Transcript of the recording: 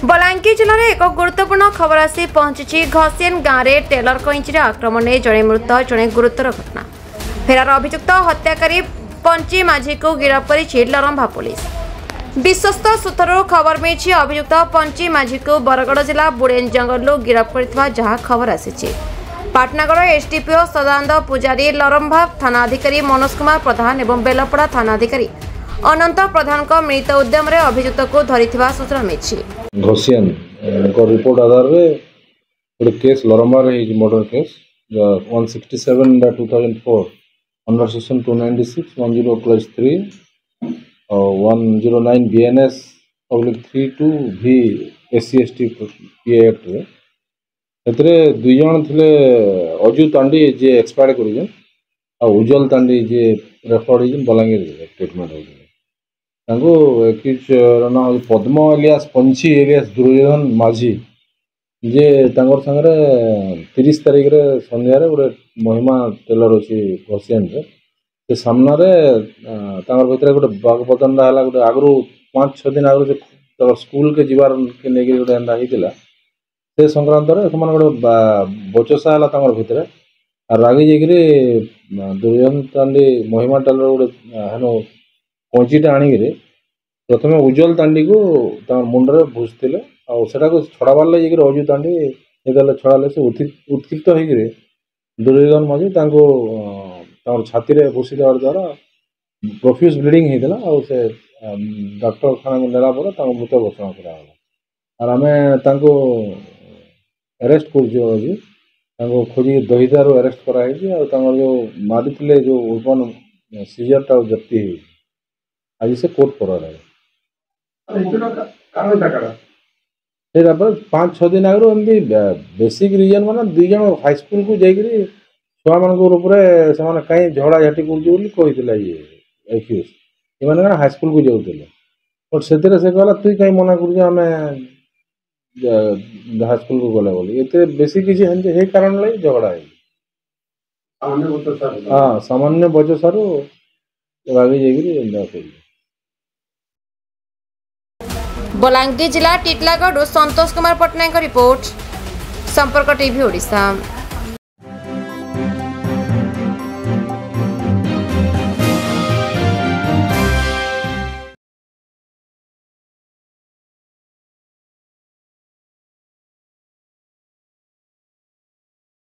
बलांगीर जिले में एक गुरुत्वपूर्ण खबर आसी पहुंची। घसियन गाँव में टेलर कईंची आक्रमण में जड़े मृत जड़े गुरुतर घटना। फेरार अभियुक्त हत्याकारी पंची माझी को गिरफ्त कर लरंभा पुलिस। विश्वस्त सूत्रु खबर मिली अभियुक्त पंची माझी को बरगड़ जिला बुड़ेन जंगल गिरफ्त कर खबर आसी। पाटनागड़ एसडीपीओ सदानंद पूजारी, लरंभा थाना अधिकारी मनोज कुमार प्रधान एवं बेलपड़ा थाना अधिकारी अनंत प्रधान को मिलित उद्यम अभियुक्त को धरिथिबा सूचना मिली। घसियन रिपोर्ट आधार में केस लरंभा मर्डर केस 167/2004 अंडर सेक्शन 296 10+3 और 109 BNS /32 भी SC/ST एक्ट रे एतरे दुई जन थिले अजू तांडी जे एक्सपायर करिजन आ उज्जवल तांडी जे रेफर होइजन बलांगीर ट्रीटमेंट होइजन तांको एक्यूज ना पद्म एलियास पंची एलियास दुर्योधन माझी जे तांगर संगे 30 तारीख रे संध्या रे गोटे महिमा टेलर अछि घसियन रे से सामना रे तांगर भीतर गोटे बाग पतंडा हला गोटे आगरु 5-6 दिन आगरु जे स्कूल के जीवार के नेगी गोटे एंदा हितिला से संक्रांत रे समान गोटे बचसा हला तांगर भीतर आ रागी जेगिरे दुर्योधन तांडी महिमा टेलर गोटे हनो पंचीटा आनिगिरे प्रथमे उज्जवल तांडी को तांगर मुंडरे भूसतिले आ सेटा को छड़ाबार ले जेगिरे अजू तांडी एदले छड़ाले से उत्क्षिप्त होइगिरे दुर्योधन माझी तांको तांगर छाती रे भूसी देवार द्वारा प्रोफ्यूज ब्लीडिंग हेतला आ से डॉक्टर खाना में नेला पर तांको मृत घोषणा करा और आमे तांको अरेस्ट करजो आज तांको खोजी दहिदारो अरेस्ट करा है और तांगर जो मारिथिले जो ओपन सीजर टा जप्ती है आज से कोर्ट पर रहे कारण 5-6 दिन आगु एमती बेसिक रीजन माने दुई जन हाई स्कूल को जाइकरी छुआ मान से कहीं झगड़ा झाटी कर ये एक्यूज ये हाई स्कूल को जाऊले बट से कहला तुई कहीं मना कर हाई स्कूल को गले बोली ये बेसी किसी कारण लगे झगड़ा है। हाँ सामान्य बचसारू रागी जाइए। बलांगीर जिला टीटलागढ़ संतोष कुमार पट्टनायक रिपोर्ट संपर्क टीवी ओडिशा।